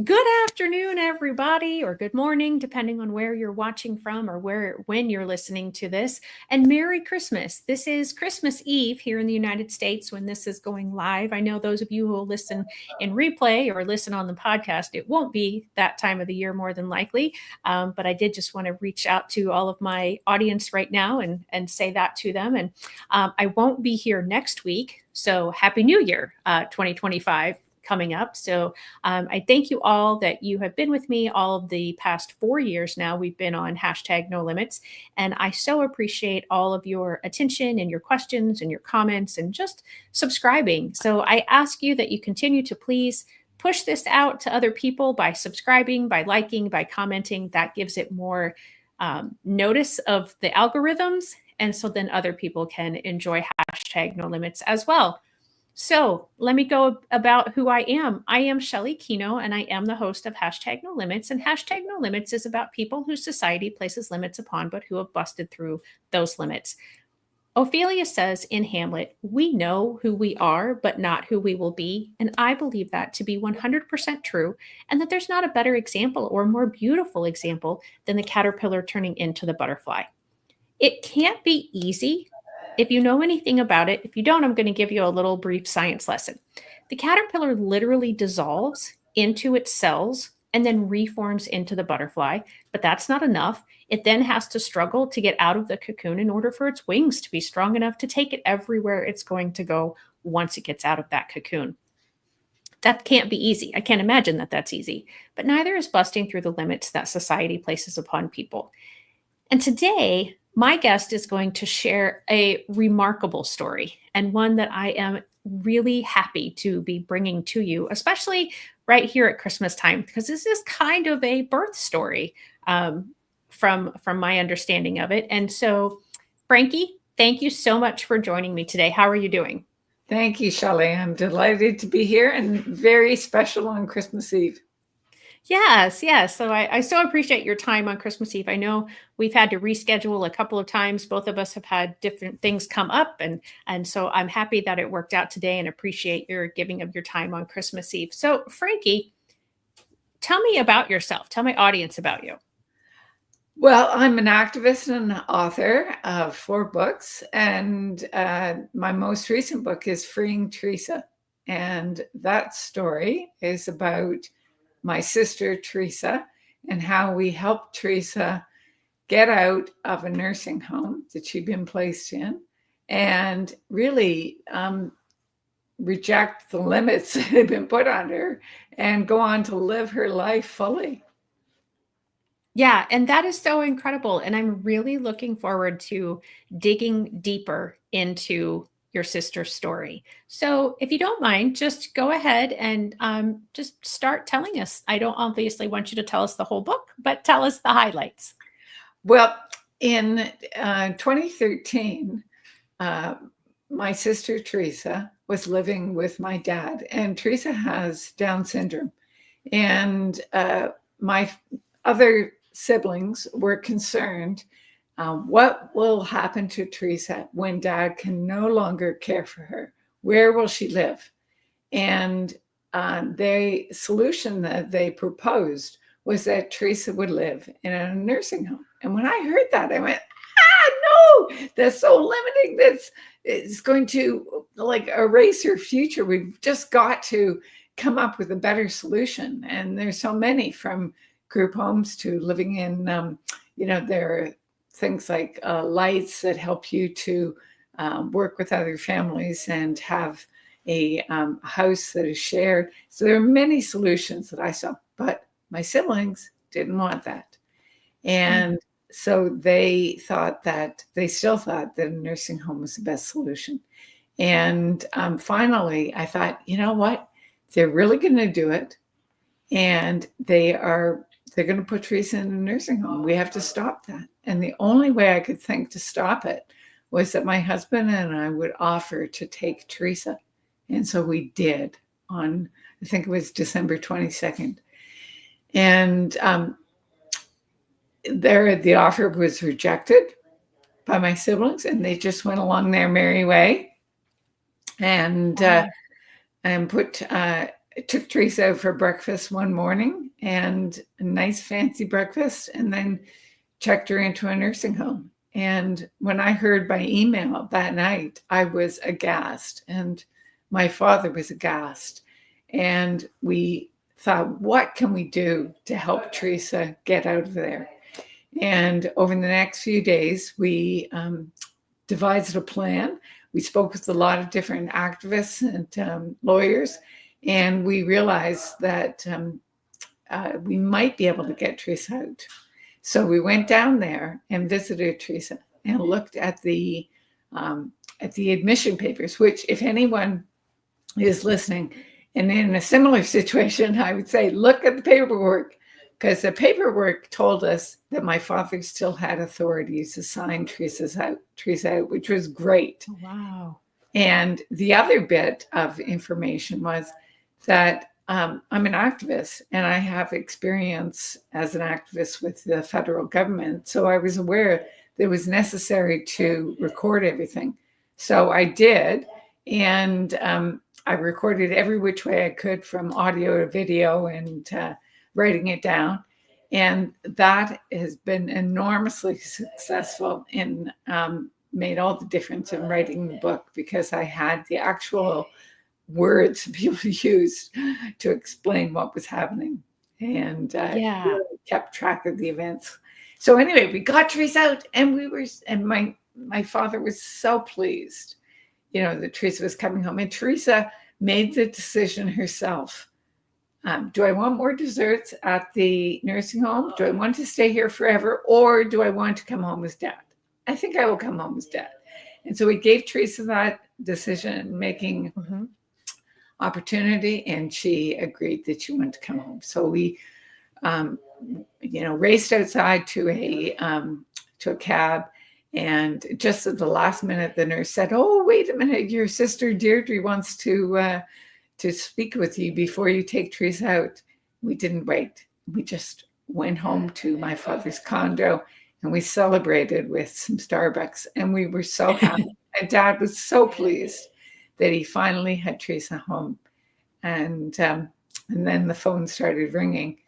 Good afternoon, everybody, or good morning, depending on where you're watching from or when you're listening to this. And Merry Christmas. This is Christmas Eve here in the United States when this is going live. I know those of you who will listen in replay or listen on the podcast, it won't be that time of the year more than likely. But I did just want to reach out to all of my audience right now and say that to them. And I won't be here next week. So Happy New Year, 2025. Coming up. So I thank you all that you have been with me all of the past 4 years now. We've been on hashtag no limits. And I so appreciate all of your attention and your questions and your comments and just subscribing. So I ask you that you continue to please push this out to other people by subscribing, by liking, by commenting. That gives it more notice of the algorithms. And so then other people can enjoy hashtag no limits as well. So let me go about who I am. I am Shelly Kino, and I am the host of Hashtag No Limits. And Hashtag No Limits is about people whose society places limits upon, but who have busted through those limits. Ophelia says in Hamlet, "We know who we are, but not who we will be." And I believe that to be 100% true, and that there's not a better example or more beautiful example than the caterpillar turning into the butterfly. It can't be easy. If you know anything about it, if you don't, I'm going to give you a little brief science lesson. The caterpillar literally dissolves into its cells and then reforms into the butterfly, but that's not enough. It then has to struggle to get out of the cocoon in order for its wings to be strong enough to take it everywhere it's going to go once it gets out of that cocoon. That can't be easy. I can't imagine that that's easy, but neither is busting through the limits that society places upon people. And today, my guest is going to share a remarkable story and one that I am really happy to be bringing to you, especially right here at Christmas time, because this is kind of a birth story from my understanding of it. And so, Frankie, thank you so much for joining me today. How are you doing? Thank you, Shelley. I'm delighted to be here and very special on Christmas Eve. Yes, yes. So I so appreciate your time on Christmas Eve. I know we've had to reschedule a couple of times. Both of us have had different things come up, and so I'm happy that it worked out today and appreciate your giving of your time on Christmas Eve. So, Frankie, tell me about yourself. Tell my audience about you. Well, I'm an activist and an author of 4 books, and my most recent book is Freeing Teresa. And that story is about my sister, Teresa, and how we helped Teresa get out of a nursing home that she'd been placed in and really reject the limits that had been put on her and go on to live her life fully. Yeah, and that is so incredible. And I'm really looking forward to digging deeper into your sister's story. So, if you don't mind, just go ahead and just start telling us. I don't obviously want you to tell us the whole book, but tell us the highlights. Well, in 2013, my sister Teresa was living with my dad, and Teresa has Down syndrome. And my other siblings were concerned, what will happen to Teresa when dad can no longer care for her? Where will she live? And the solution that they proposed was that Teresa would live in a nursing home. And when I heard that, I went, no, that's so limiting. That's it's going to like erase her future. We've just got to come up with a better solution. And there's so many, from group homes to living in, there are things like lights that help you to work with other families and have a house that is shared. So there are many solutions that I saw, but my siblings didn't want that. And so they still thought that a nursing home was the best solution. And finally, I thought, you know what? They're really going to do it. And they're going to put Teresa in a nursing home. We have to stop that. And the only way I could think to stop it was that my husband and I would offer to take Teresa. And so we did on, I think it was December 22nd. And the offer was rejected by my siblings, and they just went along their merry way and put took Teresa out for breakfast one morning, and a nice fancy breakfast, and then checked her into a nursing home. And when I heard by email that night, I was aghast, and my father was aghast. And we thought, what can we do to help Teresa get out of there? And over the next few days, we devised a plan. We spoke with a lot of different activists and lawyers, and we realized that we might be able to get Teresa out. So we went down there and visited Teresa and looked at the admission papers, which, if anyone is listening and in a similar situation, I would say, look at the paperwork, because the paperwork told us that my father still had authority to sign Teresa out, which was great. Wow. And the other bit of information was that I'm an activist, and I have experience as an activist with the federal government. So I was aware that it was necessary to record everything. So I did, and I recorded every which way I could, from audio to video, and writing it down. And that has been enormously successful and made all the difference in writing the book, because I had the actual words people used to explain what was happening, and really kept track of the events. So anyway, we got Teresa out, and my father was so pleased, that Teresa was coming home. And Teresa made the decision herself. Do I want more desserts at the nursing home? Do I want to stay here forever? Or do I want to come home as Dad? I think I will come home as Dad. And so we gave Teresa that decision-making opportunity, and she agreed that she wanted to come home. So we, raced outside to a cab. And just at the last minute, the nurse said, "Oh, wait a minute, your sister Deirdre wants to speak with you before you take Teresa out." We didn't wait. We just went home to my father's condo, and we celebrated with some Starbucks. And we were so happy. And Dad was so pleased that he finally had Teresa home. And then the phone started ringing,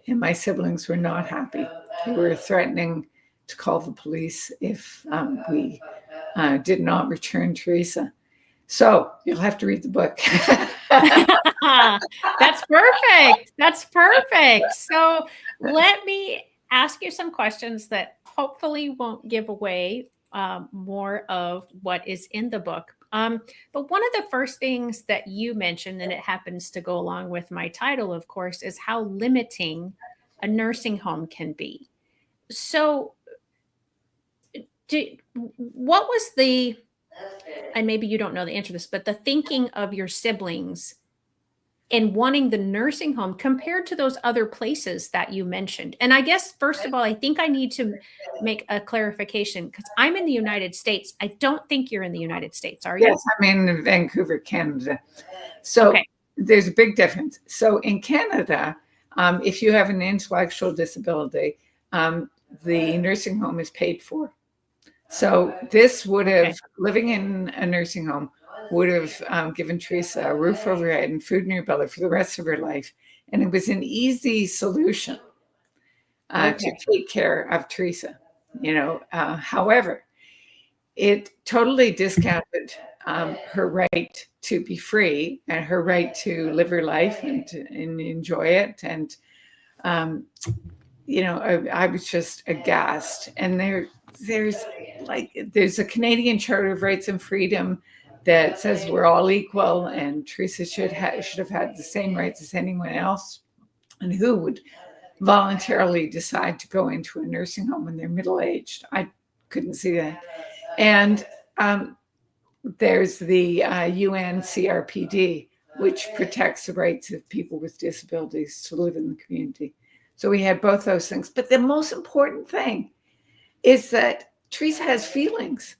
and my siblings were not happy. They were threatening to call the police if we did not return Teresa. So you'll have to read the book. That's perfect. That's perfect. So let me ask you some questions that hopefully won't give away more of what is in the book. But one of the first things that you mentioned, and it happens to go along with my title, of course, is how limiting a nursing home can be. So what was and maybe you don't know the answer to this, but the thinking of your siblings in wanting the nursing home compared to those other places that you mentioned? And I guess, first of all, I think I need to make a clarification, because I'm in the United States. I don't think you're in the United States, are you? Yes, I'm in Vancouver, Canada. So there's a big difference. So in Canada, if you have an intellectual disability, the nursing home is paid for. So this would have, living in a nursing home, would have given Teresa a roof over her head and food in her belly for the rest of her life. And it was an easy solution to take care of Teresa. However, it totally discounted her right to be free and her right to live her life and enjoy it. And, I was just aghast. And there's a Canadian Charter of Rights and Freedom that says we're all equal, and Teresa should have had the same rights as anyone else. And who would voluntarily decide to go into a nursing home when they're middle-aged? I couldn't see that. And there's the UN CRPD, which protects the rights of people with disabilities to live in the community. So we had both those things. But the most important thing is that Teresa has feelings,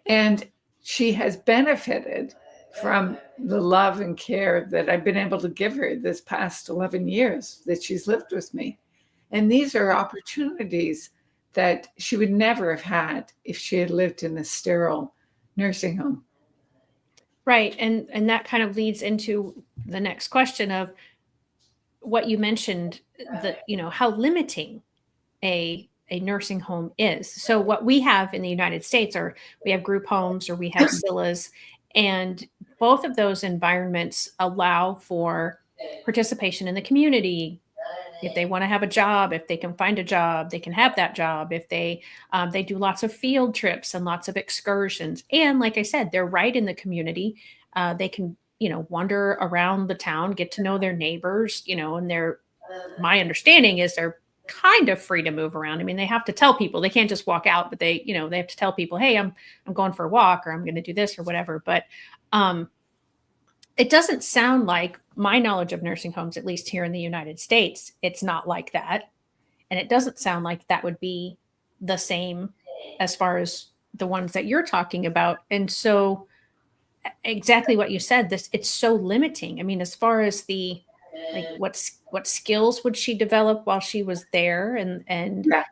and she has benefited from the love and care that I've been able to give her this past 11 years that she's lived with me. And these are opportunities that she would never have had if she had lived in a sterile nursing home. Right. And that kind of leads into the next question of what you mentioned, that, how limiting a nursing home is. So what we have in the United States are, we have group homes or we have SILAs, and both of those environments allow for participation in the community. If they want to have a job, if they can find a job, they can have that job. If they do lots of field trips and lots of excursions, and like I said, they're right in the community. They can, wander around the town, get to know their neighbors, and they're, my understanding is they're kind of free to move around. I mean, they have to tell people, they can't just walk out, but they have to tell people, hey, I'm going for a walk, or I'm going to do this or whatever. But um, it doesn't sound like, my knowledge of nursing homes, at least here in the United States, it's not like that. And it doesn't sound like that would be the same as far as the ones that you're talking about. And so, exactly what you said, this, it's so limiting. I mean, as far as the, like, what skills would she develop while she was there? And Yeah.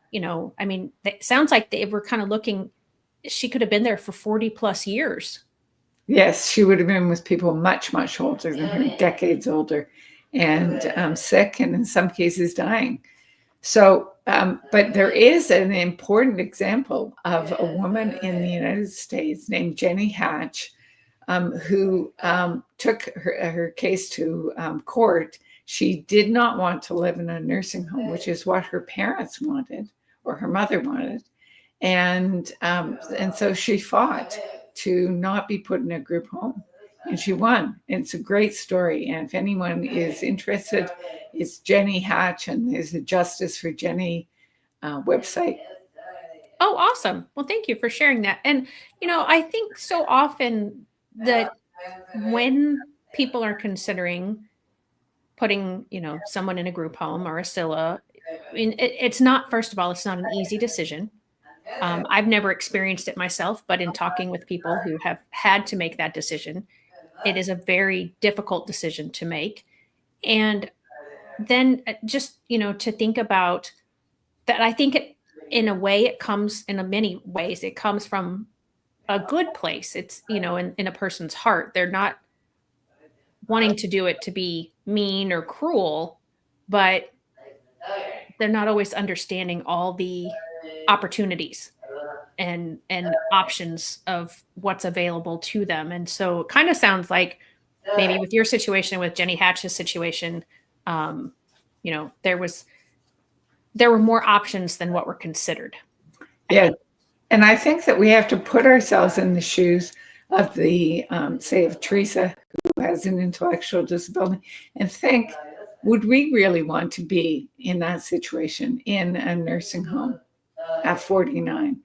I mean, it sounds like they were kind of looking, she could have been there for 40 plus years. Yes, she would have been with people much, much older than her, decades older, and sick, and in some cases dying. So, but there is an important example of a woman in the United States named Jenny Hatch, who took her case to court. She did not want to live in a nursing home, which is what her parents wanted, or her mother wanted. And so she fought to not be put in a group home, and she won. And it's a great story. And if anyone is interested, it's Jenny Hatch, and there's a Justice for Jenny website. Oh, awesome. Well, thank you for sharing that. And, I think so often that when people are considering putting, someone in a group home or a SILA, I mean, it's not, first of all, it's not an easy decision. I've never experienced it myself, but in talking with people who have had to make that decision, it is a very difficult decision to make. And then just, to think about that, I think in a way, it comes, in a many ways, it comes from a good place. It's, in a person's heart. They're not wanting to do it to be mean or cruel, but they're not always understanding all the opportunities and options of what's available to them. And so it kind of sounds like, maybe with your situation, with Jenny Hatch's situation, um, there were more options than what were considered. Yeah. And I think that we have to put ourselves in the shoes of the, say, of Teresa, who has an intellectual disability, and think, would we really want to be in that situation in a nursing home at 49,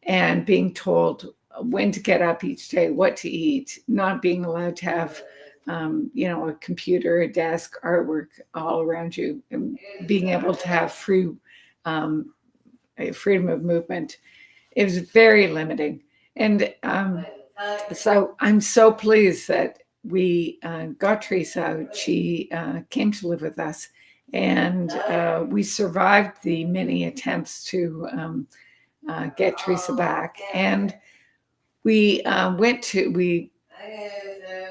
and being told when to get up each day, what to eat, not being allowed to have, a computer, a desk, artwork all around you, and being able to have freedom of movement? It was very limiting. And so I'm so pleased that we got Teresa out. She came to live with us, and we survived the many attempts to get Teresa back. And we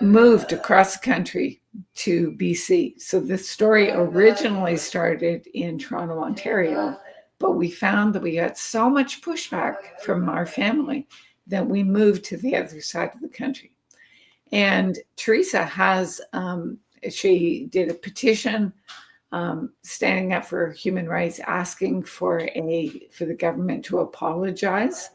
moved across the country to BC. So the story originally started in Toronto, Ontario, but we found that we got so much pushback from our family that we moved to the other side of the country. And Teresa has, she did a petition standing up for human rights, asking for the government to apologize.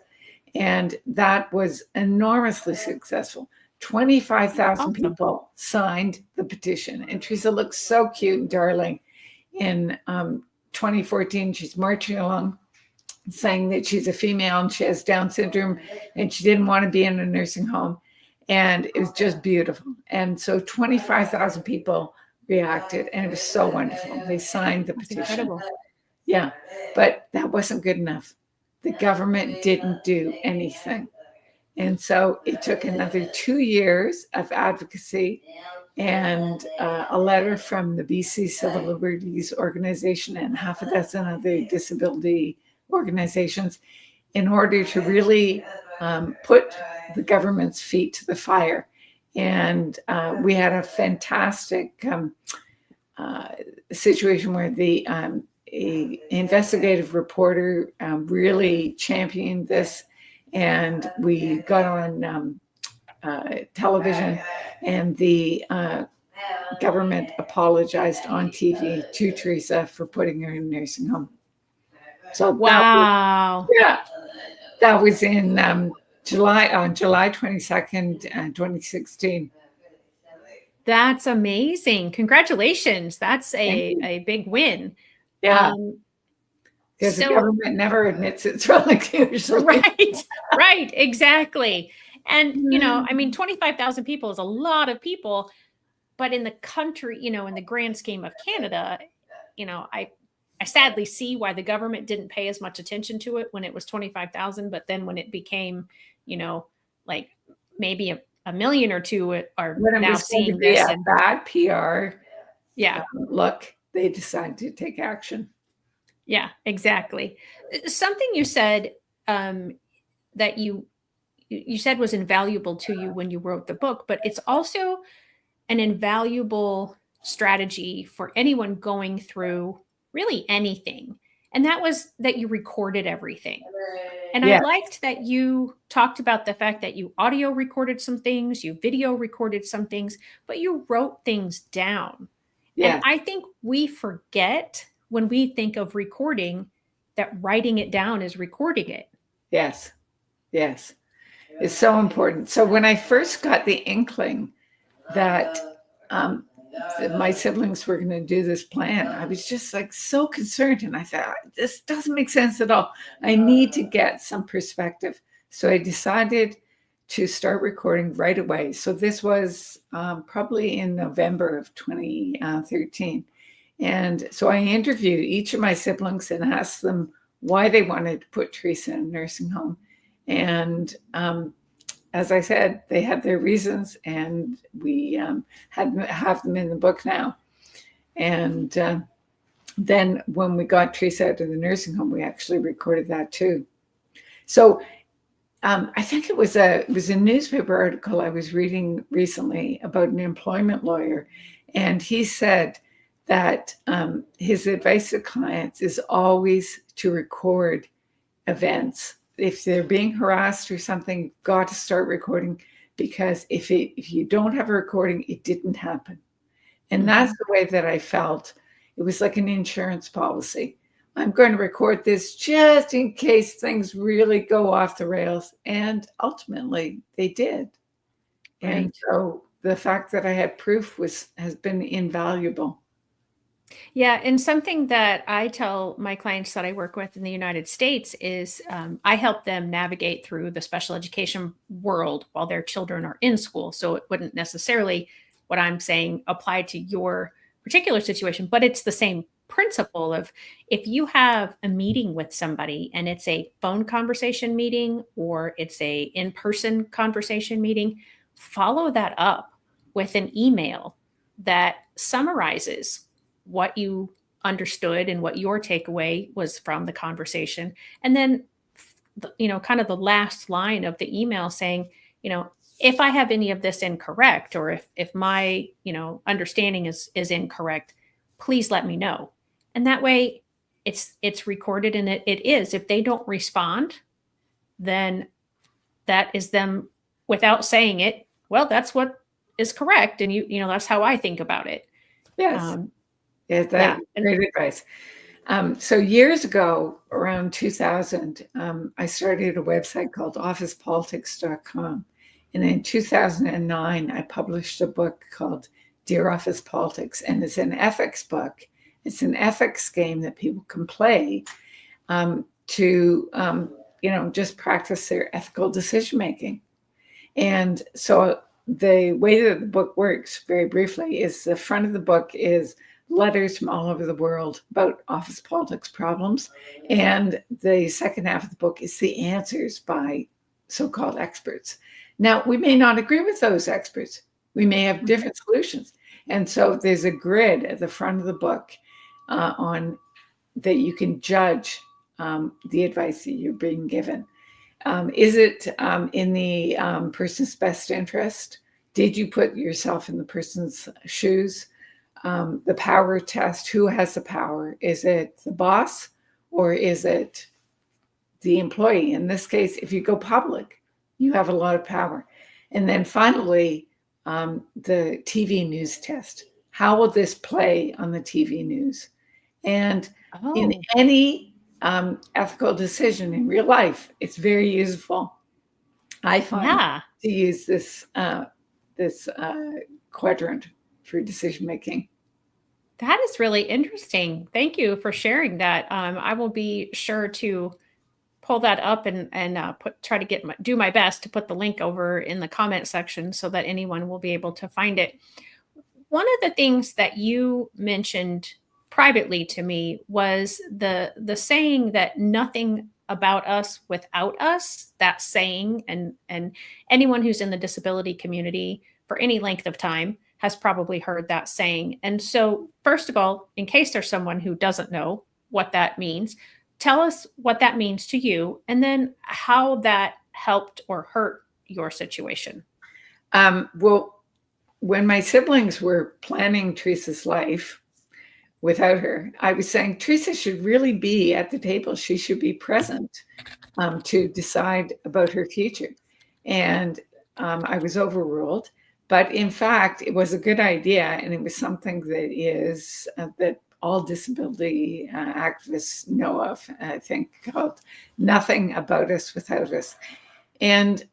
And that was enormously successful. 25,000 people signed the petition. And Teresa looks so cute and darling. In 2014, she's marching along saying that she's a female and she has Down syndrome and she didn't want to be in a nursing home. And it was just beautiful. And so 25,000 people reacted, and it was so wonderful. They signed the petition. Incredible. Yeah, but that wasn't good enough. The government didn't do anything. And so it took another 2 years of advocacy and a letter from the BC Civil Liberties Organization and half a dozen other disability organizations in order to really put the government's feet to the fire And we had a fantastic situation where a investigative reporter really championed this, and we got on television, and the government apologized on TV to Teresa for putting her in a nursing home. So Wow. that was in July 22nd, 2016. That's amazing. Congratulations. That's Thank you. a big win. Yeah, because the So government never admits it's wrong usually. right, exactly. And, I mean, 25,000 people is a lot of people, but in the country, in the grand scheme of Canada, I sadly see why the government didn't pay as much attention to it when it was 25,000, but then when it became, like maybe a million or two are When it now was going to seeing be this, a and bad PR yeah, look, they decided to take action. yeah, exactly. Something you said, that you said was invaluable to you when you wrote the book, but it's also an invaluable strategy for anyone going through really anything. And that was that you recorded everything. And I Yeah, liked that you talked about the fact that you audio recorded some things, you video recorded some things, but you wrote things down. And yeah, I think we forget when we think of recording that writing it down is recording it. yes, yes. It's so important. So when I first got the inkling that my siblings were going to do this plan, I was just like so concerned. And I thought, this doesn't make sense at all. I need to get some perspective. So I decided to start recording right away. So this was probably in November of 2013. And so I interviewed each of my siblings and asked them why they wanted to put Teresa in a nursing home. And as I said, they had their reasons, and we have them in the book now. And then when we got Teresa out of the nursing home, we actually recorded that too. So I think it was a newspaper article I was reading recently about an employment lawyer, and he said that his advice to clients is always to record events. If they're being harassed or something, you've got to start recording, because if you don't have a recording, it didn't happen. And that's the way that I felt. It was like an insurance policy. I'm going to record this just in case things really go off the rails. And ultimately they did. Right. And so the fact that I had proof has been invaluable. Yeah, and something that I tell my clients that I work with in the United States is I help them navigate through the special education world while their children are in school. So it wouldn't necessarily, what I'm saying, apply to your particular situation, but it's the same principle of if you have a meeting with somebody and it's a phone conversation meeting or it's a in-person conversation meeting, follow that up with an email that summarizes what you understood and what your takeaway was from the conversation. And then, kind of the last line of the email saying, if I have any of this incorrect, or if my, understanding is incorrect, please let me know. And that way it's recorded, and it is. If they don't respond, then that is them without saying it. Well, that's what is correct. And that's how I think about it. Yes. Yeah, Yeah. that's great advice. So years ago, around 2000, I started a website called officepolitics.com. And in 2009, I published a book called Dear Office Politics. And it's an ethics book. It's an ethics game that people can play to, just practice their ethical decision-making. And so the way that the book works, very briefly, is the front of the book is letters from all over the world about office politics problems. And the second half of the book is the answers by so-called experts. Now, we may not agree with those experts. We may have different solutions. And so there's a grid at the front of the book on that you can judge the advice that you're being given. Is it in the person's best interest? Did you put yourself in the person's shoes? The power test, who has the power? Is it the boss or is it the employee? In this case, if you go public, you have a lot of power. And then finally, the TV news test. How will this play on the TV news? And in Oh, any ethical decision in real life, it's very useful, I find, yeah. to use this quadrant for decision making. That is really interesting. Thank you for sharing that. I will be sure to pull that up and put try to do my best to put the link over in the comment section so that anyone will be able to find it. One of the things that you mentioned privately to me was the saying that nothing about us without us. That saying, and anyone who's in the disability community for any length of time has probably heard that saying. And so, first of all, in case there's someone who doesn't know what that means, tell us what that means to you, and then how that helped or hurt your situation. Well, when my siblings were planning Teresa's life without her, I was saying Teresa should really be at the table. She should be present to decide about her future. And I was overruled. But in fact, it was a good idea, and it was something that is that all disability activists know of. I think called "Nothing About Us Without Us," and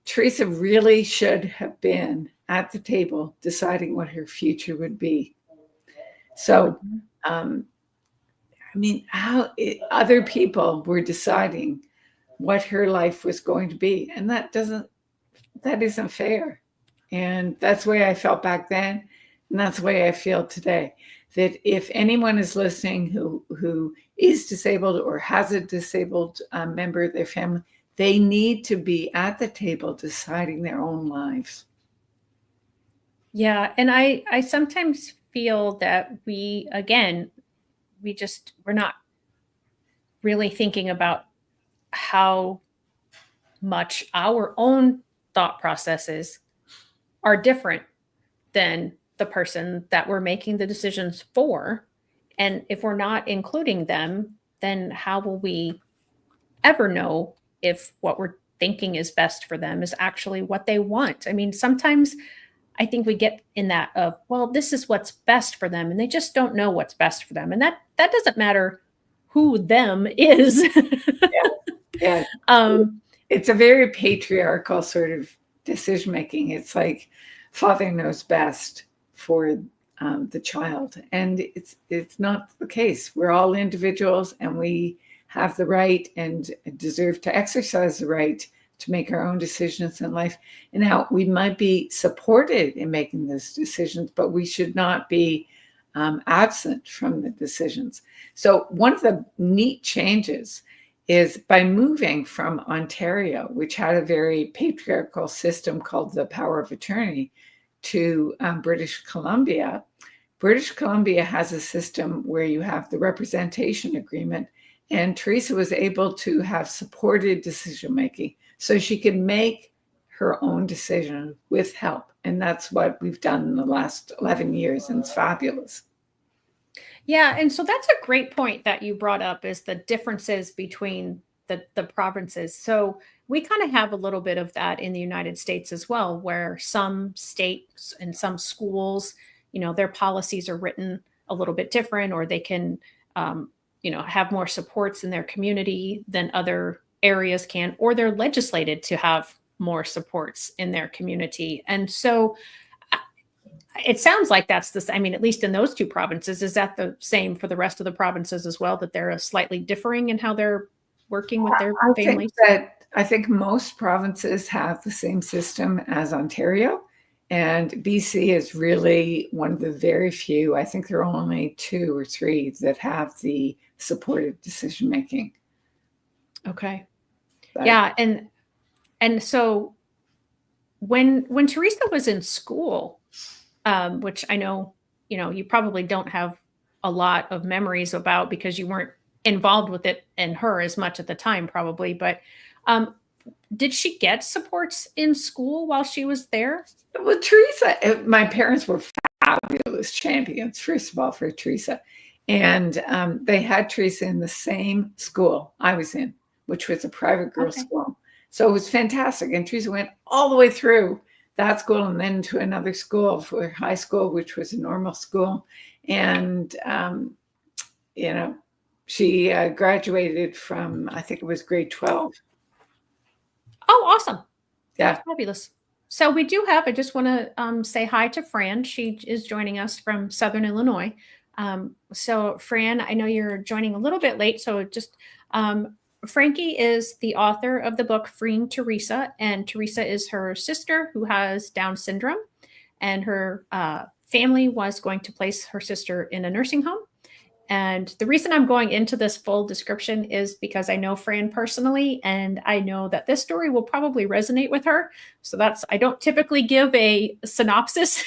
Teresa really should have been at the table deciding what her future would be. So, Mhm. um, I mean, other people were deciding what her life was going to be, and that isn't fair. And that's the way I felt back then, and that's the way I feel today. That if anyone is listening who is disabled or has a disabled member of their family, they need to be at the table deciding their own lives. Yeah, and I sometimes feel that we again, we're not really thinking about how much our own thought processes are different than the person that we're making the decisions for. And if we're not including them, then how will we ever know if what we're thinking is best for them is actually what they want? I mean, sometimes I think we get in that of, well, this is what's best for them, and they just don't know what's best for them. And that doesn't matter who them is. Yeah, um, it's a very patriarchal sort of decision making. It's like father knows best for the child, and it's not the case. We're all individuals, and we have the right and deserve to exercise the right to make our own decisions in life. And now we might be supported in making those decisions, but we should not be absent from the decisions. So one of the neat changes is by moving from Ontario, which had a very patriarchal system called the power of attorney, to British Columbia. British Columbia has a system where you have the representation agreement, and Teresa was able to have supported decision making so she could make her own decision with help. And that's what we've done in the last 11 years, and it's fabulous. Yeah, and so that's a great point that you brought up is the differences between the provinces. So we kind of have a little bit of that in the United States as well, where some states and some schools, their policies are written a little bit different, or they can, um, have more supports in their community than other areas can, or they're legislated to have more supports in their community. And so it sounds like that's the I mean, at least in those two provinces, is that the same for the rest of the provinces as well, that they're slightly differing in how they're working with their families? I think most provinces have the same system as Ontario, and BC is really one of the very few. I think there are only two or three that have the supported decision making. Okay. But Yeah, and so when Teresa was in school, which I know, you probably don't have a lot of memories about because you weren't involved with it and her as much at the time, probably. But um, did she get supports in school while she was there? Well, Teresa, my parents were fabulous champions, first of all, for Teresa. And they had Teresa in the same school I was in, which was a private girls' Okay. school. So it was fantastic. And Teresa went all the way through that school and then to another school for high school, which was a normal school. And, you know, she graduated from, I think it was grade 12. Oh, awesome. Yeah. That's fabulous. So we do have, I just want to say hi to Fran. She is joining us from Southern Illinois. So Fran, I know you're joining a little bit late. So just, Franke is the author of the book Freeing Teresa, and Teresa is her sister who has Down syndrome, and her family was going to place her sister in a nursing home. And the reason I'm going into this full description is because I know Fran personally, and I know that this story will probably resonate with her. So I don't typically give a synopsis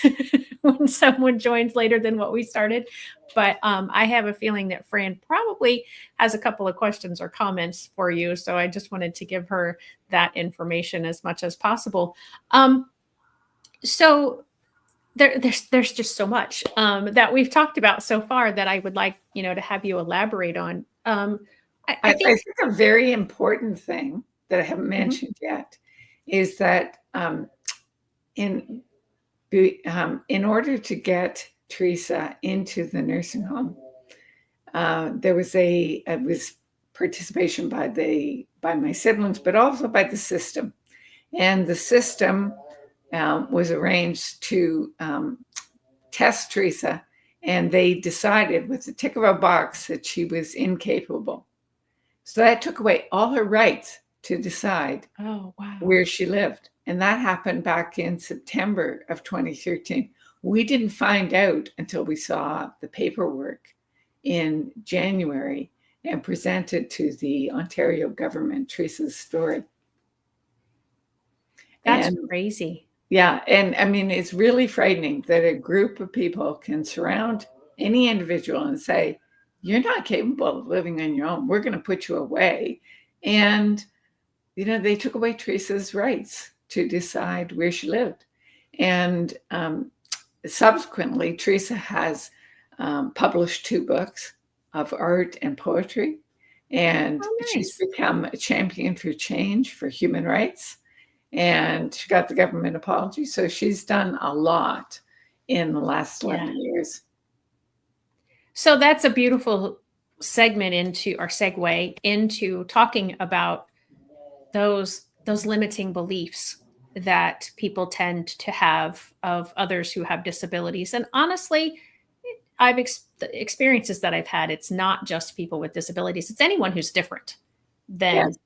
when someone joins later than what we started. But I have a feeling that Fran probably has a couple of questions or comments for you. So I just wanted to give her that information as much as possible. So there's just so much that we've talked about so far that I would like, to have you elaborate on. I think think a very important thing that I haven't Mhm. mentioned yet is that in order to get Teresa into the nursing home, there was it was participation by my siblings, but also by the system, and the system was arranged to test Teresa, and they decided with the tick of a box that she was incapable. So that took away all her rights to decide Oh, wow. where she lived. And that happened back in September of 2013. We didn't find out until we saw the paperwork in January and presented to the Ontario government Teresa's story. That's And crazy. yeah, and I mean, it's really frightening that a group of people can surround any individual and say, you're not capable of living on your own. We're going to put you away. And, they took away Teresa's rights to decide where she lived. And subsequently, Teresa has published 2 books of art and poetry. And Oh, she's nice. become a champion for change for human rights. And she got the government apology. So she's done a lot in the last Yeah. 11 years. So that's a beautiful segment into or segue into talking about those limiting beliefs that people tend to have of others who have disabilities. And honestly, the experiences that I've had, it's not just people with disabilities, it's anyone who's different than Yes.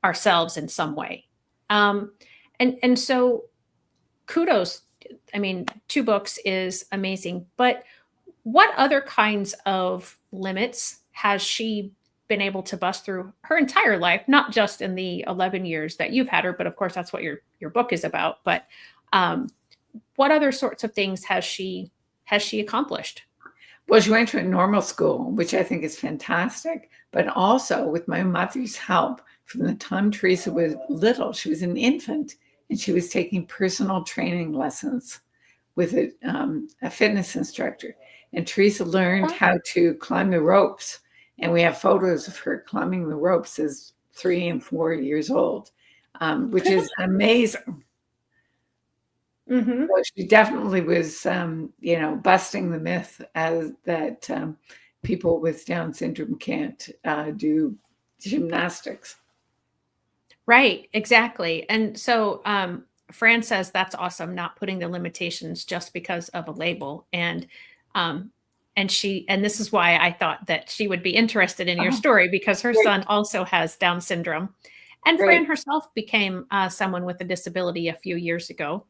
ourselves in some way. Um, and so kudos. I mean, 2 books is amazing, but what other kinds of limits has she been able to bust through her entire life, not just in the 11 years that you've had her, but of course that's what your book is about. But um, what other sorts of things has she accomplished? Well, she went to a normal school, which I think is fantastic, but also with my mother's help from the time Teresa was little, she was an infant, and she was taking personal training lessons with a fitness instructor. And Teresa learned Oh, how to climb the ropes. And we have photos of her climbing the ropes as 3 and 4 years old, which is amazing. hmm So she definitely was, busting the myth as that people with Down syndrome can't do gymnastics. Right, exactly. And so Fran says that's awesome, not putting the limitations just because of a label. Um, and this is why I thought that she would be interested in your Oh, story because her great, son also has Down syndrome. And Fran great. herself became someone with a disability a few years ago.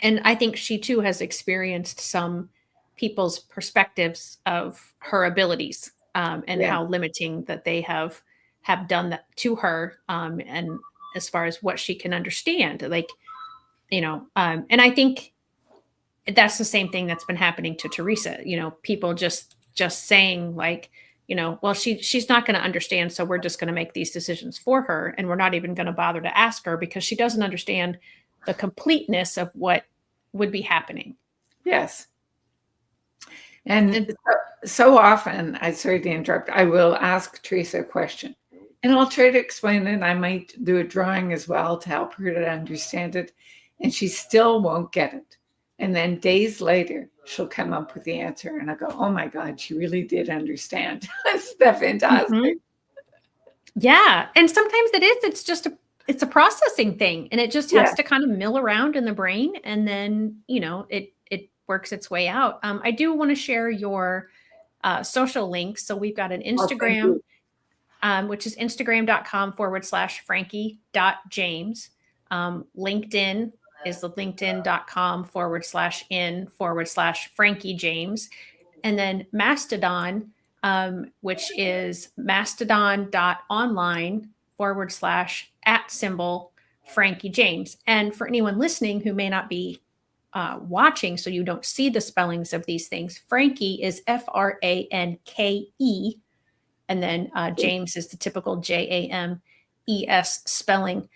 And I think she too has experienced some people's perspectives of her abilities, and Yeah. how limiting that they have done that to her, and as far as what she can understand, like, and I think that's the same thing that's been happening to Teresa. People just saying like, well, she's not going to understand, so we're just going to make these decisions for her, and we're not even going to bother to ask her because she doesn't understand the completeness of what would be happening. Yes. And so often, sorry to interrupt, I will ask Teresa a question and I'll try to explain it. I might do a drawing as well to help her to understand it. And she still won't get it. And then days later, she'll come up with the answer. And I go, oh my God, she really did understand. That's fantastic. Mm-hmm. Yeah. And sometimes it's a processing thing, and it just has to kind of mill around in the brain, and then, it works its way out. I do want to share your social links. So we've got an Instagram, which is instagram.com/Franke.James. LinkedIn is the linkedin.com/in/Franke James. And then Mastodon, which is mastodon.online/@Franke James. And for anyone listening who may not be watching, so you don't see the spellings of these things, Franke is Franke, and then James is the typical James spelling.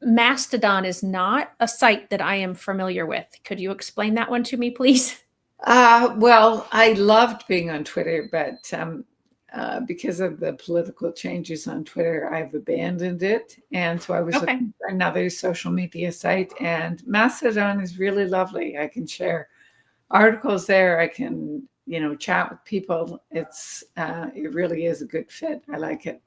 Mastodon is not a site that I am familiar with. Could you explain that one to me, please? Well, I loved being on Twitter, but because of the political changes on Twitter, I've abandoned it. And so I was looking for another social media site, and Mastodon is really lovely. I can share articles there. I can, chat with people. It really is a good fit. I like it.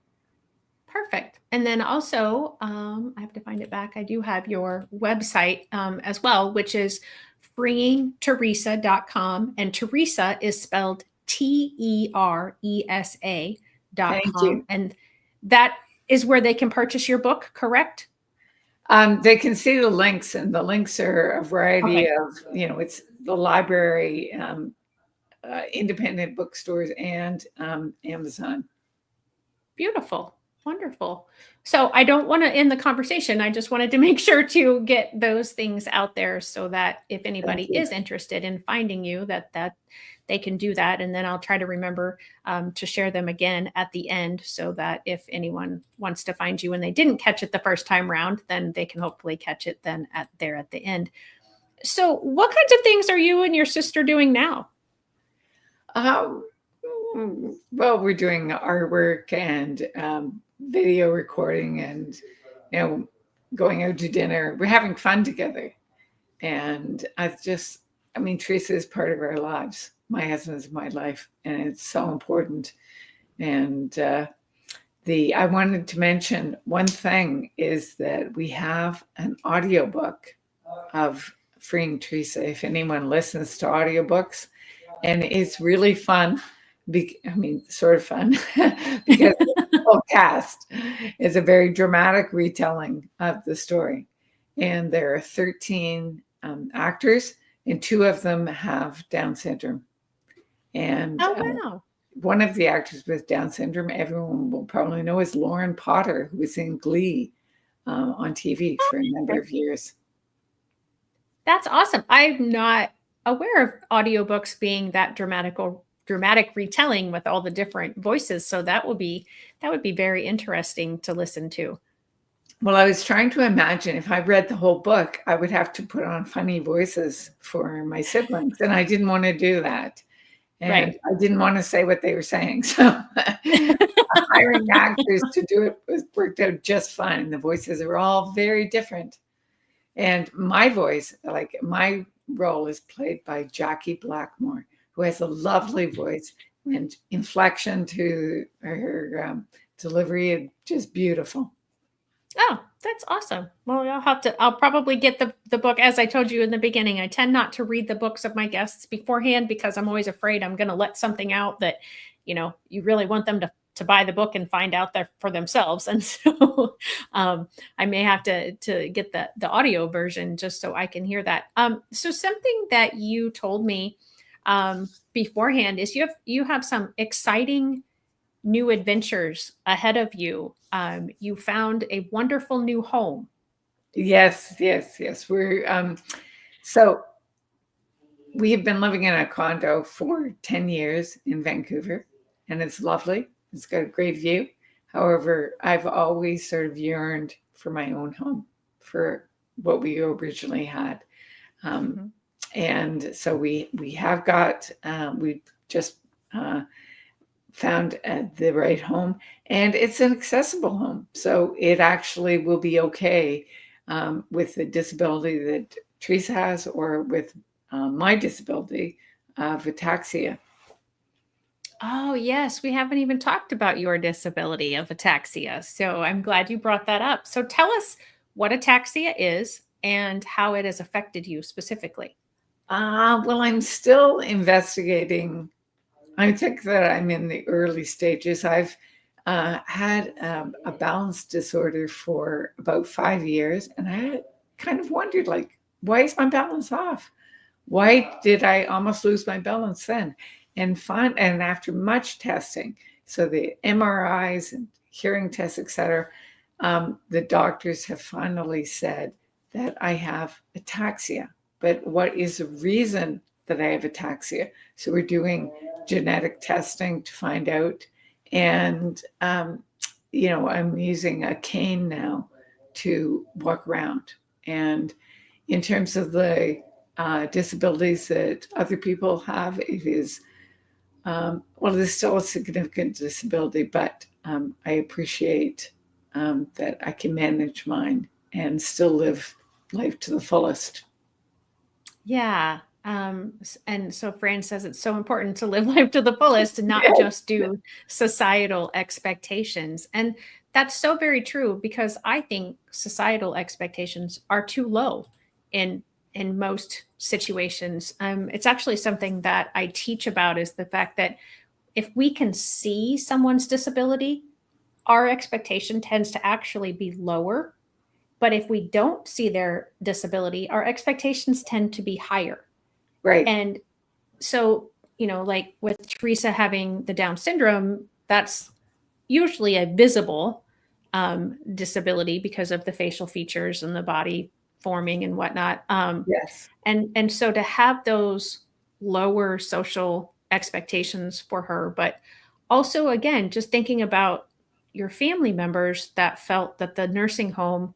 Perfect. And then also, I have to find it back. I do have your website as well, which is freeingteresa.com. And Teresa is spelled TERESA.com. And that is where they can purchase your book, correct? They can see the links, and the links are a variety of, it's the library, independent bookstores, and Amazon. Beautiful. Wonderful. So I don't want to end the conversation. I just wanted to make sure to get those things out there so that if anybody is interested in finding you, that they can do that. And then I'll try to remember to share them again at the end, so that if anyone wants to find you and they didn't catch it the first time round, then they can hopefully catch it then at the end. So what kinds of things are you and your sister doing now? Well, we're doing artwork and video recording, and going out to dinner. We're having fun together, and Teresa is part of our lives. My husband is my life, and it's so important. And I wanted to mention one thing is that we have an audiobook of Freeing Teresa. If anyone listens to audiobooks, and it's really fun. Sort of fun because the whole cast is a very dramatic retelling of the story. And there are 13 actors, and 2 of them have Down syndrome. And one of the actors with Down syndrome, everyone will probably know, is Lauren Potter, who was in Glee on TV for a number of years. That's awesome. I'm not aware of audiobooks being that dramatic retelling with all the different voices. So that would be very interesting to listen to. Well, I was trying to imagine if I read the whole book, I would have to put on funny voices for my siblings, and I didn't want to do that. And I didn't want to say what they were saying. So hiring actors to do it worked out just fine. The voices are all very different. And my voice, like my role, is played by Jackie Blackmore, who has a lovely voice and inflection to her delivery, just beautiful. Oh, that's awesome. Well, I'll probably get the book. As I told you in the beginning, I tend not to read the books of my guests beforehand because I'm always afraid I'm going to let something out that, you really want them to buy the book and find out there for themselves. And so I may have to get the audio version just so I can hear that. So something that you told me beforehand is you have some exciting new adventures ahead of you. You found a wonderful new home. Yes. So we have been living in a condo for 10 years in Vancouver, and it's lovely. It's got a great view. However, I've always sort of yearned for my own home, for what we originally had. Mm-hmm. And so we have got, we just found the right home, and it's an accessible home. So it actually will be okay with the disability that Teresa has, or with my disability of ataxia. Oh, yes. We haven't even talked about your disability of ataxia. So I'm glad you brought that up. So tell us what ataxia is and how it has affected you specifically. Well, I'm still investigating. I think that I'm in the early stages. I've had a balance disorder for about 5 years, and I kind of wondered, like, why is my balance off? Why did I almost lose my balance then? And after much testing, so the MRIs and hearing tests, etc., the doctors have finally said that I have ataxia. But what is the reason that I have ataxia? So we're doing genetic testing to find out. And, I'm using a cane now to walk around. And in terms of the disabilities that other people have, it is, well, there's still a significant disability, but I appreciate that I can manage mine and still live life to the fullest. Yeah. And so Fran says it's so important to live life to the fullest and not Yeah. just do societal expectations. And that's so very true, because I think societal expectations are too low in most situations. It's actually something that I teach about, is the fact that if we can see someone's disability, our expectation tends to actually be lower. But if we don't see their disability, our expectations tend to be higher. Right. And so, like with Teresa having the Down syndrome, that's usually a visible disability because of the facial features and the body forming and whatnot. Yes. And so to have those lower social expectations for her, but also, again, just thinking about your family members that felt that the nursing home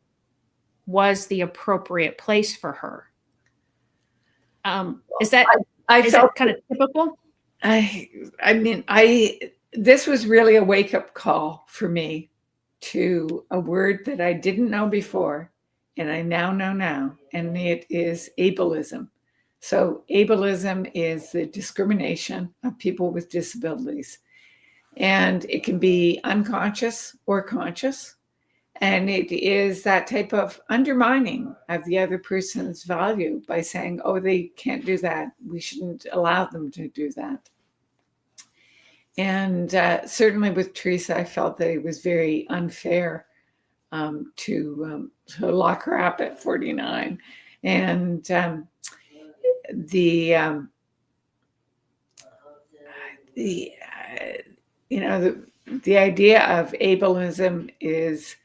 was the appropriate place for her. Is that I is felt it kind of typical? I mean, this was really a wake-up call for me to a word that I didn't know before, and I now know now, and it is ableism. So ableism is the discrimination of people with disabilities, and it can be unconscious or conscious. And it is that type of undermining of the other person's value by saying, oh, they can't do that. We shouldn't allow them to do that. And certainly with Teresa, I felt that it was very unfair to lock her up at 49. And the idea of ableism is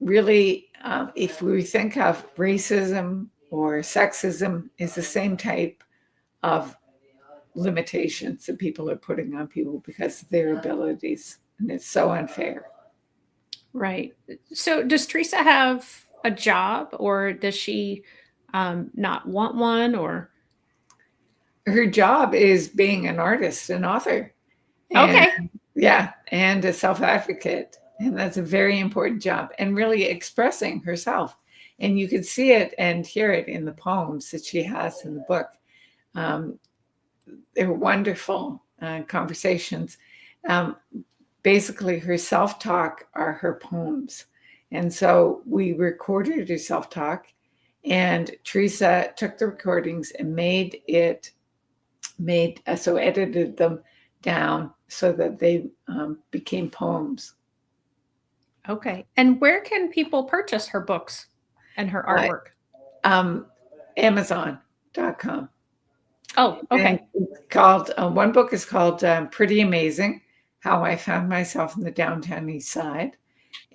really, if we think of racism or sexism, is the same type of limitations that people are putting on people because of their abilities. And it's so unfair. Right. So does Teresa have a job, or does she not want one? Or Her job is being an artist, an author, and okay. yeah, and a self-advocate. And that's a very important job, and really expressing herself. And you can see it and hear it in the poems that she has in the book. They're wonderful conversations. Basically, her self-talk are her poems. And so we recorded her self-talk, and Teresa took the recordings and edited them down so that they became poems. Okay. And where can people purchase her books and her artwork? Amazon.com. Oh, okay. And it's called, one book is called Pretty Amazing, How I Found Myself in the Downtown East Side.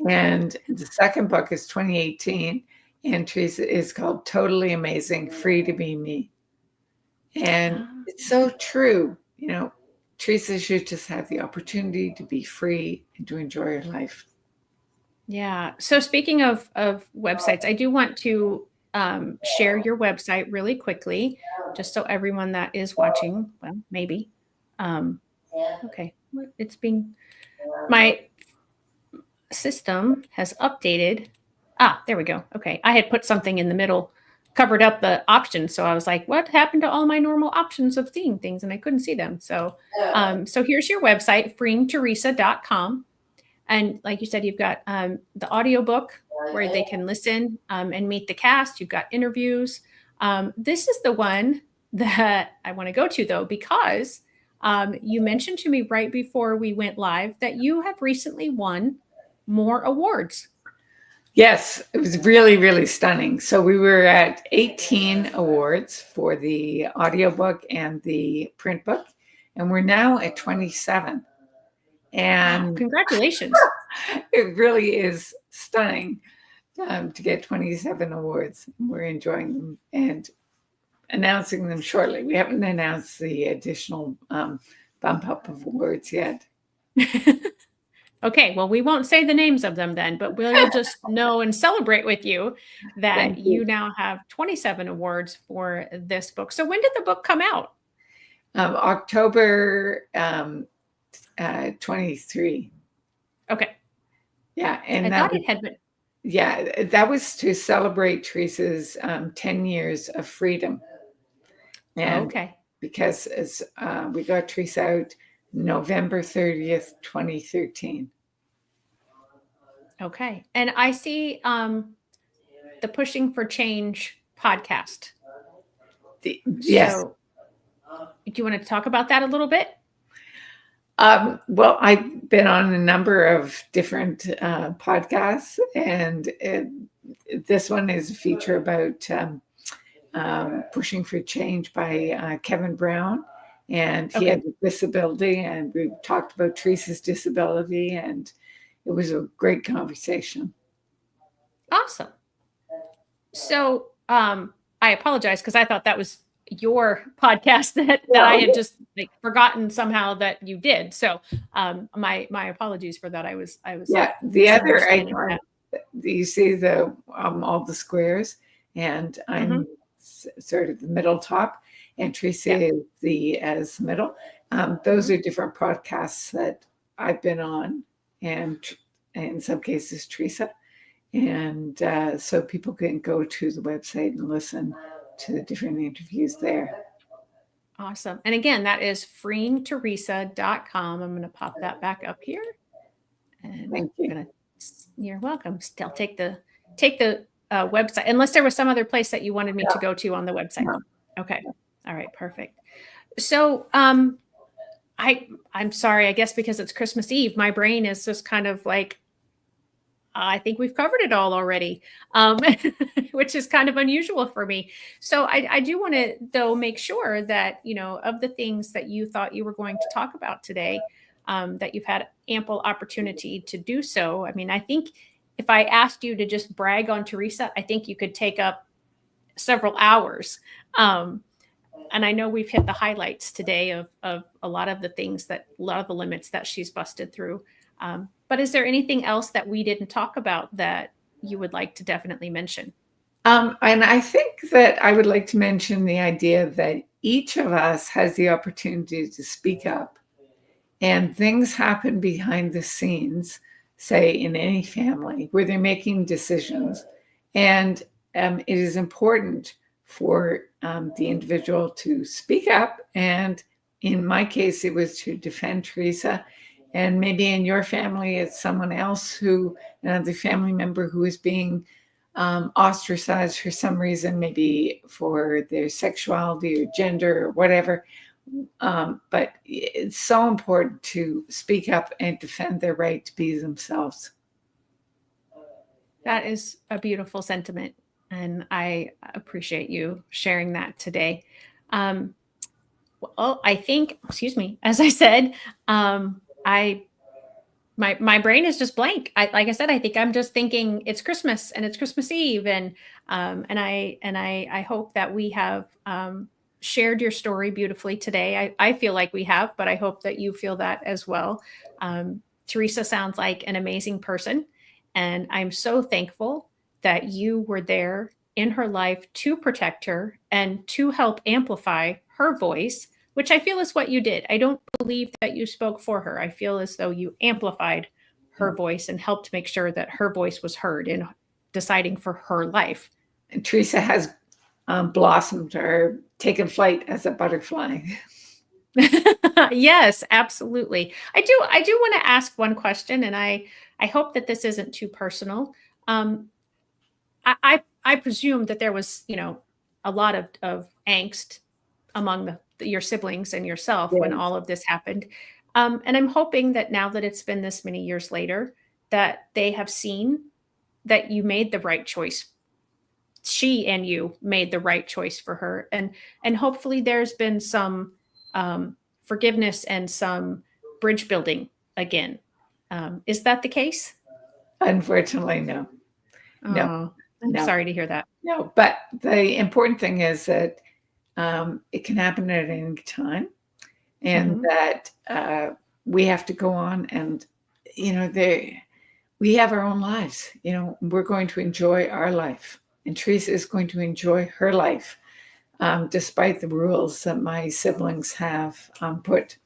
And the second book is 2018, and Teresa is called Totally Amazing, Free to Be Me. And it's so true. Teresa should just have the opportunity to be free and to enjoy her life. Yeah. So speaking of websites, I do want to share your website really quickly, just so everyone that is watching, well, maybe. Um, okay. It's being, my system has updated. Ah, there we go. Okay. I had put something in the middle, covered up the options. So I was like, what happened to all my normal options of seeing things? And I couldn't see them. So, so here's your website, freeingteresa.com. And like you said, you've got the audiobook where they can listen and meet the cast. You've got interviews. This is the one that I want to go to, though, because you mentioned to me right before we went live that you have recently won more awards. Yes, it was really, really stunning. So we were at 18 awards for the audiobook and the print book, and we're now at 27. And wow, congratulations. it really is stunning to get 27 awards. We're enjoying them and announcing them shortly. We haven't announced the additional bump up of awards yet. Okay, well, we won't say the names of them then, but we'll just know and celebrate with you that you now have 27 awards for this book. So when did the book come out? October 23. Okay. Yeah, and I thought it had been. Yeah, that was to celebrate Teresa's 10 years of freedom. And Okay. because we got Teresa out November 30th, 2013. Okay. And I see the Pushing for Change podcast. Yes. So do you want to talk about that a little bit? Well, I've been on a number of different podcasts, and this one is a feature about Pushing for Change by Kevin Brown. And he had a disability, and we talked about Teresa's disability, and it was a great conversation. Awesome. So I apologize because I thought that was your podcast that I had just forgotten somehow that you did. So my apologies for that. I was yeah. The other icon, you see the all the squares, and I'm sort of the middle top, and Teresa is the as middle. Those are different podcasts that I've been on, and in some cases Teresa. And so people can go to the website and listen to the different interviews there. Awesome. And again, that is freeingteresa.com. I'm going to pop that back up here. And thank you. You're welcome. Still take the website, unless there was some other place that you wanted me to go to on the website. No. Okay. All right. Perfect. So I'm sorry, I guess because it's Christmas Eve, my brain is just kind of like, I think we've covered it all already, which is kind of unusual for me. So I do want to, though, make sure that, of the things that you thought you were going to talk about today, that you've had ample opportunity to do so. I mean, I think if I asked you to just brag on Teresa, I think you could take up several hours. And I know we've hit the highlights today of a lot of the things a lot of the limits that she's busted through. But is there anything else that we didn't talk about that you would like to definitely mention? And I think that I would like to mention the idea that each of us has the opportunity to speak up, and things happen behind the scenes, say in any family where they're making decisions. And it is important for the individual to speak up. And in my case, it was to defend Teresa. And maybe in your family, it's someone else another family member who is being ostracized for some reason, maybe for their sexuality or gender or whatever. But it's so important to speak up and defend their right to be themselves. That is a beautiful sentiment, and I appreciate you sharing that today. Well, I think, excuse me, as I said, my brain is just blank. Like I said, I think I'm just thinking it's Christmas and it's Christmas Eve, and I hope that we have shared your story beautifully today. I feel like we have, but I hope that you feel that as well. Teresa sounds like an amazing person, and I'm so thankful that you were there in her life to protect her and to help amplify her voice, which I feel is what you did. I don't believe that you spoke for her. I feel as though you amplified her voice and helped make sure that her voice was heard in deciding for her life. And Teresa has blossomed or taken flight as a butterfly. Yes, absolutely. I do want to ask one question, and I hope that this isn't too personal. Um, I presume that there was, a lot of angst among your siblings and yourself when Yes. all of this happened. And I'm hoping that now that it's been this many years later, that they have seen that you made the right choice. She and you made the right choice for her, and hopefully there's been some forgiveness and some bridge building again. Is that the case? Unfortunately, no. No, Oh, I'm no, sorry to hear that. no. But the important thing is that it can happen at any time, and Mhm. that we have to go on, and we have our own lives. We're going to enjoy our life, and Teresa is going to enjoy her life, despite the rules that my siblings have put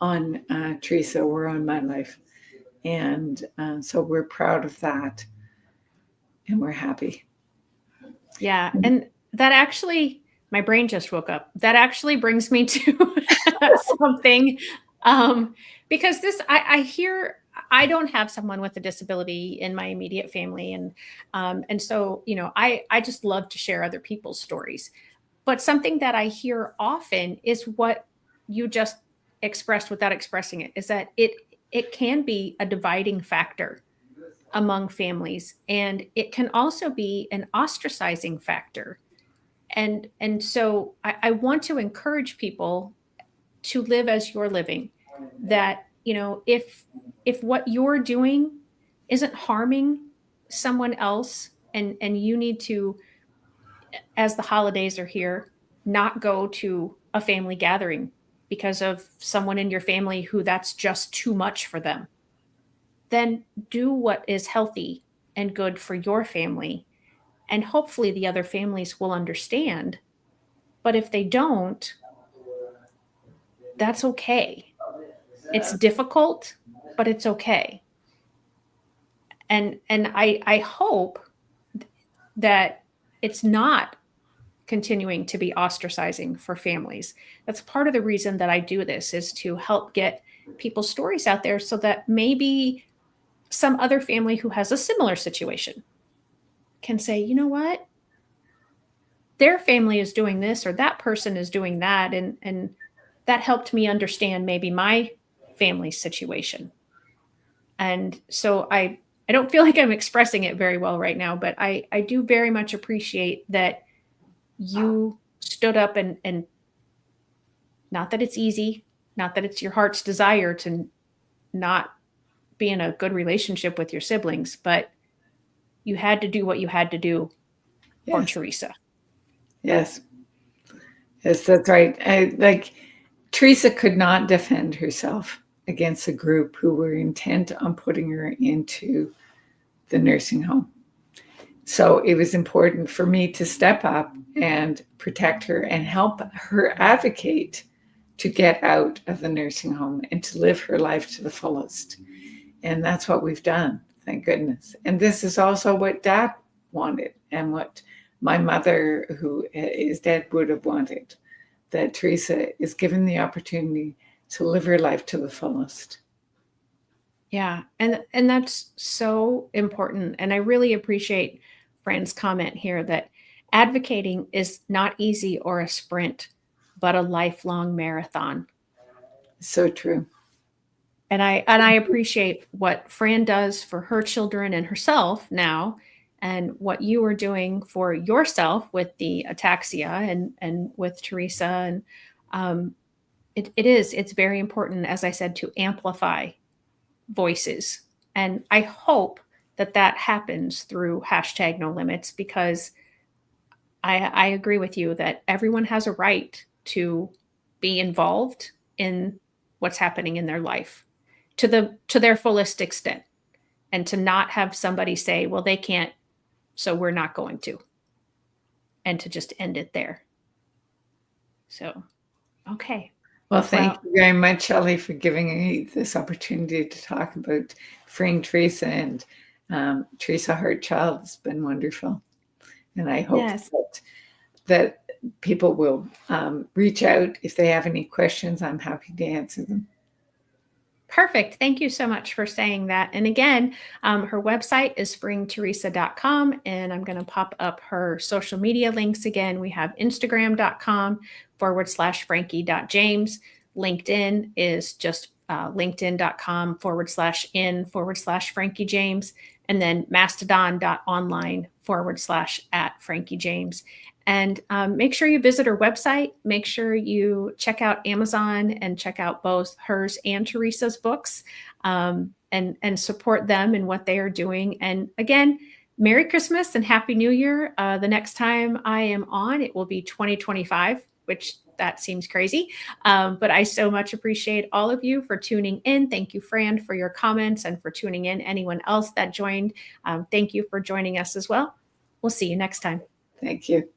on Teresa or on my life. And so we're proud of that, and we're happy. Yeah, and that actually, my brain just woke up. That actually brings me to something, um, because I hear I don't have someone with a disability in my immediate family, and so I just love to share other people's stories. But something that I hear often is what you just expressed without expressing it, is that it can be a dividing factor among families, and it can also be an ostracizing factor. And so I want to encourage people to live as you're living, that if what you're doing isn't harming someone else, and you need to, as the holidays are here, not go to a family gathering because of someone in your family who that's just too much for them, then do what is healthy and good for your family. And hopefully the other families will understand. But if they don't, that's okay. It's difficult, but it's okay. And I hope that it's not continuing to be ostracizing for families. That's part of the reason that I do this, is to help get people's stories out there so that maybe some other family who has a similar situation can say, you know what? Their family is doing this, or that person is doing that, and that helped me understand maybe my family's situation. And so I don't feel like I'm expressing it very well right now, but I do very much appreciate that you stood up, and not that it's easy, not that it's your heart's desire to not be in a good relationship with your siblings, but you had to do what you had to do for Yes, Teresa. yes, yes, that's right. Like Teresa could not defend herself against a group who were intent on putting her into the nursing home. So it was important for me to step up and protect her and help her advocate to get out of the nursing home and to live her life to the fullest. And that's what we've done, thank goodness. And this is also what Dad wanted, and what my mother, who is dead, would have wanted, that Teresa is given the opportunity to live her life to the fullest. Yeah, and that's so important, and I really appreciate Fran's comment here that advocating is not easy or a sprint, but a lifelong marathon. So true. And I appreciate what Fran does for her children and herself now, and what you are doing for yourself with the ataxia, and with Teresa. And it's very important, as I said, to amplify voices. And I hope that that happens through hashtag no limits, because I agree with you that everyone has a right to be involved in what's happening in their life to their fullest extent, and to not have somebody say, well, they can't, so we're not going to, and to just end it there. So, okay. Well, thank Well, you very much, Shelley, for giving me this opportunity to talk about freeing Teresa and Teresa Hartchild. It's been wonderful. And I hope yes. that people will reach out if they have any questions. I'm happy to answer them. Perfect. Thank you so much for saying that. And again, her website is freeingteresa.com, and I'm going to pop up her social media links again. We have Instagram.com/Franke.James. LinkedIn is just linkedin.com/in/Franke James. And then mastodon.online/@Franke James. And make sure you visit her website. Make sure you check out Amazon and check out both hers and Teresa's books, and support them in what they are doing. And again, Merry Christmas and Happy New Year. The next time I am on, it will be 2025, which that seems crazy. But I so much appreciate all of you for tuning in. Thank you, Fran, for your comments, and for tuning in. Anyone else that joined, thank you for joining us as well. We'll see you next time. Thank you.